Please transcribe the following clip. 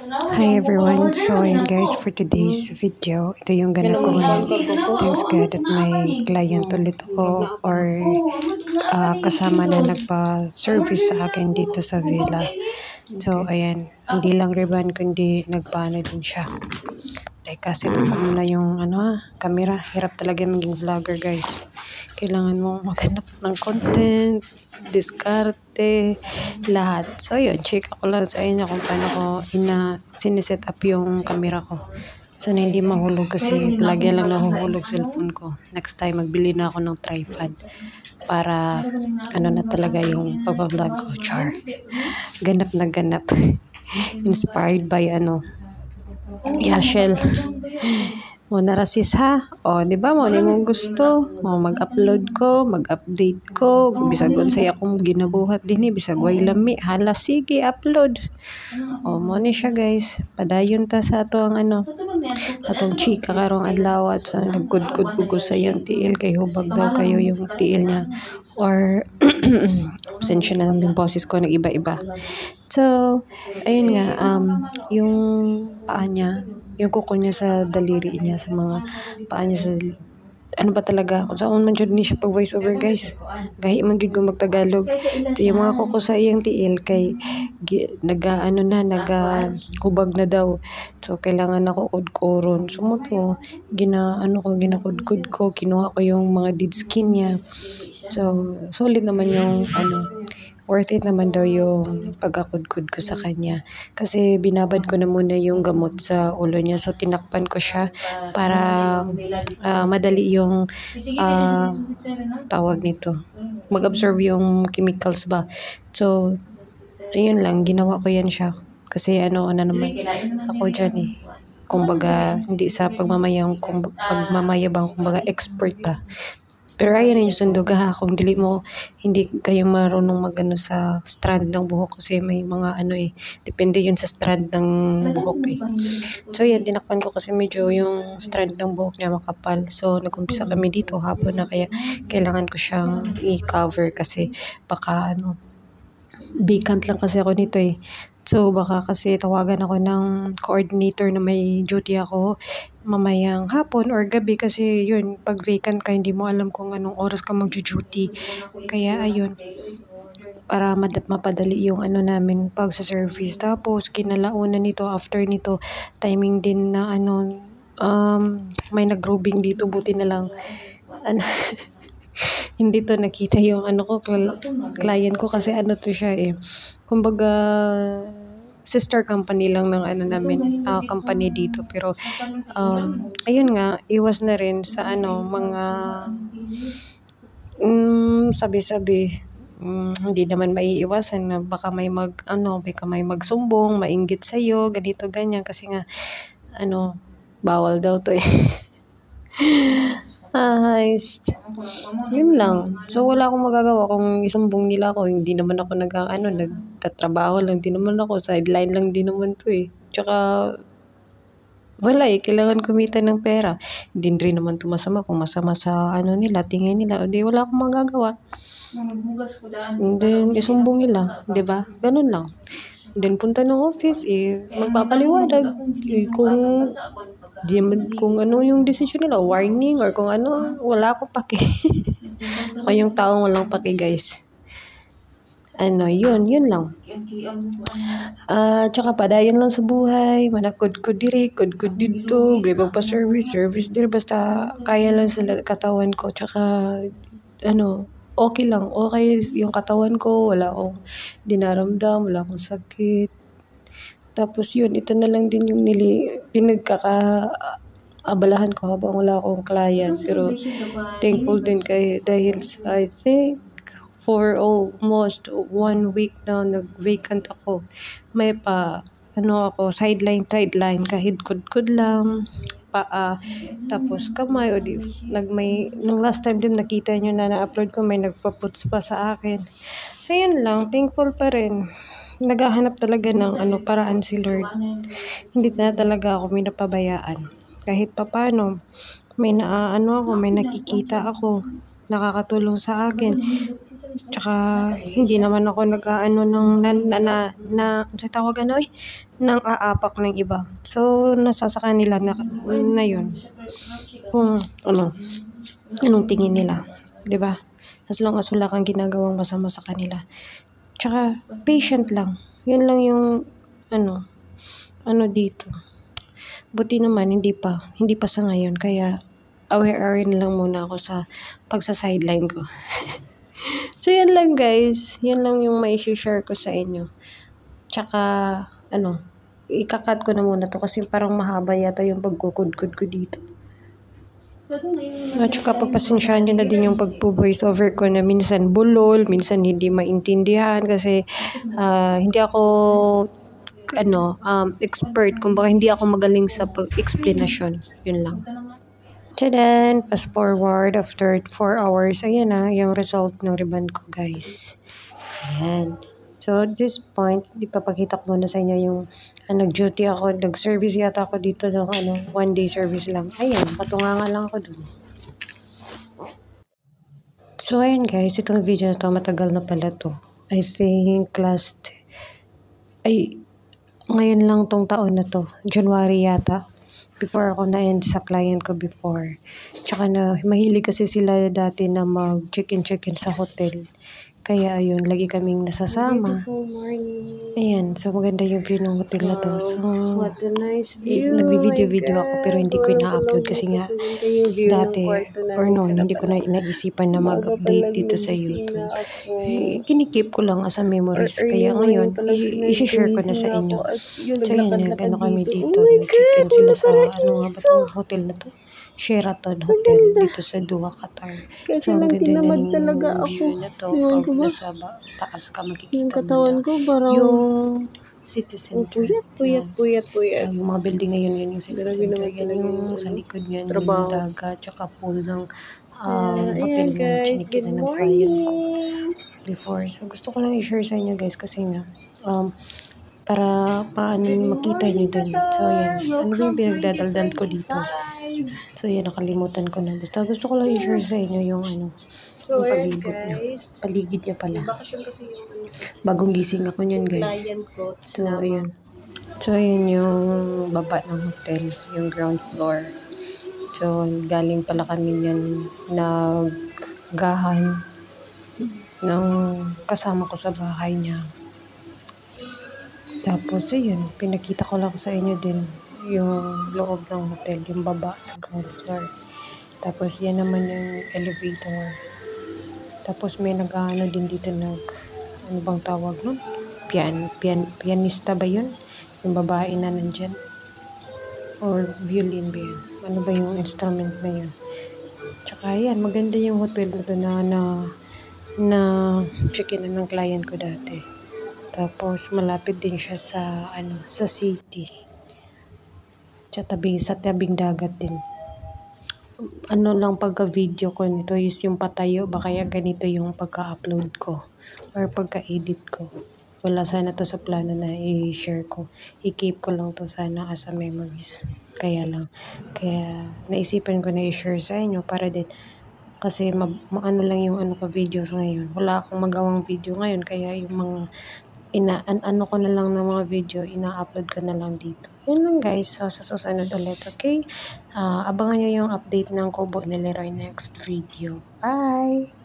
Hi everyone, so ayan guys, for today's video, ito yung ganap ko ngayon. Thanks God at may client ulit ako or kasama na nagpa-service sa akin dito sa villa. So ayan, hindi lang ribbon kundi nagpaano din siya. Kasi ko muna yung camera. Hirap talaga maging vlogger guys. Kailangan mo maghanap ng content, diskarte, lahat. So yun, check ako lang sa inyo kung paano ko siniset up yung camera ko. So na hindi mahulog kasi lagi lang nahuhulog cellphone ko. Next time magbili na ako ng tripod para na talaga yung pag-vlog ko. Char. Ganap na ganap. Inspired by Yashel. O narasis ha? O, di ba mo? Di mo gusto? O, mag-upload ko, mag-update ko. Bisag unsay akong ginabuhat din bisag way lami. Hala, sige, upload. O, mo ni siya guys. Padayon ta sa ato ang atong chika karong adlaw at nagkudkud pugo sa yung tiil kay hubag daw kayo yung tiil niya. Or, pasensya na lang yung boses ko, nag-iba-iba. So, ayun nga, yung paa niya, yung kuko niya sa daliri niya, sa mga paa niya sa, ano ba talaga, kung saan man dyan ni siya pag voice over guys, gahi man dyan kung magtagalog. Ito yung mga kuko sa iyang tiil, kay, nagahubag na daw. So, kailangan ako udkoron. So, mo to, ginakudkud ko, kinuha ko yung mga dead skin niya. So, solid naman yung, worth it naman daw yung pagkakudkud ko sa kanya. Kasi binabad ko na muna yung gamot sa ulo niya. So, tinakpan ko siya para madali yung tawag nito. Mag-absorb yung chemicals ba. So, ayun lang. Ginawa ko yan siya. Kasi naman ako dyan eh. Kumbaga, hindi sa pagmamayabang, kumbaga expert pa. Pero ayun yung sundog kung hindi kayo marunong sa strand ng buhok kasi may mga depende yun sa strand ng buhok eh. So yan, tinakpan ko kasi medyo yung strand ng buhok niya makapal. So nag-umpisa kami dito hapon na kaya kailangan ko siyang i-cover kasi baka vacant lang kasi ako nito eh. So, baka kasi tawagan ako ng coordinator na may duty ako mamayang hapon or gabi kasi yun, pag vacant ka, hindi mo alam kung anong oras ka mag-duty. Kaya, ayun, para mapadali yung namin pag sa service. Tapos, kinalaunan nito, after nito, timing din na may nag-grooving dito, buti na lang. Hindi to nakita yung client ko kasi to siya eh. Kumbaga, sister company lang ng namin, company dito. Pero, ayun nga, iwas na rin sa mga sabi-sabi. Hindi naman maiiwasan na baka may magsumbong, mainggit sa'yo, ganito, ganyan. Kasi nga, bawal daw to eh. Yun lang. So, wala akong magagawa kung isumbong nila ako. Hindi naman ako nagtatrabaho lang din naman ako. Sideline lang din naman to eh. Tsaka, wala eh. Kailangan kumita ng pera. Hindi rin naman to masama kung masama sa nila, tingin nila. O di, wala akong magagawa. And then, isumbong nila. Diba? Ganun lang. Then, punta ng office eh. Magpapaliwanag. Kung ano yung decision nila, warning or kung wala akong pake. Ako yung taong walang pake guys. Yun lang. Tsaka padayon lang sa buhay, manakudkud diri, kudkud dito, gribag pa service diri, basta kaya lang sa katawan ko, tsaka okay lang, okay yung katawan ko, wala akong dinaramdam, wala akong sakit. Tapos yun, ito na lang din yung pinagkakaabalahan ko habang wala akong client. Pero thankful din dahil I think for almost 1 week na nag-vacant ako. May ako, sideline, kahit kudkud lang, paa, tapos kamay, nung last time din nakita nyo na na-upload ko, may nagpa-puts pa sa akin. Ayun lang, thankful pa rin. Naghahanap talaga ng paraan si Lord. Hindi na talaga ako minapabayaan. Kahit papaano, may may nakikita ako, nakakatulong sa akin. Tsaka hindi naman ako nag-aano ng sa tawag ano nang aapak ng iba. So nasa sa kanila na yun. Kung anong tingin nila, 'di ba? As long as wala kang ginagawang masama sa kanila. Tsaka patient lang. Yun lang yung ano dito. Buti naman hindi pa sa ngayon kaya aware na lang muna ako sa pagsa-sideline ko. So yan lang guys, yan lang yung mai-share ko sa inyo. Tsaka ikakat ko na muna to kasi parang mahaba yata yung pagkukudkod ko dito. At saka pagpasensyahan nyo na din yung pagpo-voice over ko na minsan bulol, minsan hindi maintindihan kasi hindi ako expert, kumbaga hindi ako magaling sa pag-explanation. Yun lang. Tadaan! Fast forward after 4 hours, ayan na yung result ng ribbon ko guys. Ayan. So at this point, ipapakita ko muna sa inyo yung nag-duty ako, nag-service yata ako dito ng 1 day service lang. Ayan, patunganga lang ako dun. So ayan guys, itong video na to, matagal na pala to. I think ngayon lang tong taon na to, January yata. Before ako na-end sa client ko before. Tsaka mahilig kasi sila dati na mag-check-in sa hotel. Kaya ayun, lagi kaming nasasama. Beautiful morning. Ayan, so maganda yung view ng hotel na to. So, what a nice view. Nagbi-video ako pero hindi ko ina-upload kasi nga dati hindi ko na naisipan na mag-update dito sa YouTube. Kinikip ko lang as a memories. Kaya ngayon, i-share ko na sa inyo. So yun, kami dito. Nag-check-in sila sa hotel na to. Sheraton Hotel dito sa Doha, Qatar. Kasi lang tinamad talaga ako. Na to, pag nasa taas ka makikita yung katawan ko parang yung city center. Puyat. Yung mga building na yun yung city center. Yan yung sa likod niyan, yung dagat, tsaka pool ng papel na chinikita ng client ko before. So gusto ko lang i-share sa inyo guys kasi nga para makita nyo din. So yan, ano ba yung pinagdadaldal ko dito? So yan, nakalimutan ko na. Basta gusto ko lang i-share sa inyo yung yung palibot niya. Paligid niya pala. Bagong gising ako niyan guys. So ayun. So ayun yung baba ng hotel, yung ground floor. So galing pala kami niyan naggahan ng kasama ko sa bahay niya. Tapos ayun, pinakita ko lang sa inyo din yung loob ng hotel, yung baba sa ground floor. Tapos yan naman yung elevator. Tapos may nag-ano din dito ano bang tawag nun? Pianista ba yun? Yung babae na nandyan? Or violin ba yun? Ano ba yung instrument na yun? Tsaka yan, maganda yung hotel na to na check-in ng client ko dati. Tapos malapit din siya sa city. Sa tabing dagat din. Ano lang pagka-video ko nito is yung patayo, baka kaya ganito yung pagka-upload ko or pagka-edit ko. Wala sana to sa plano na i-share ko. I-keep ko lang to sana as a memories. Kaya naisipan ko na i-share sa inyo para din kasi ano lang yung videos ngayon. Wala akong magawang video ngayon kaya yung mga ko na lang ng mga video, ina-upload ko na lang dito. Yun lang guys, sa susunod ulit, okay? Abangan nyo yung update ng Kubo ni Leroy next video. Bye!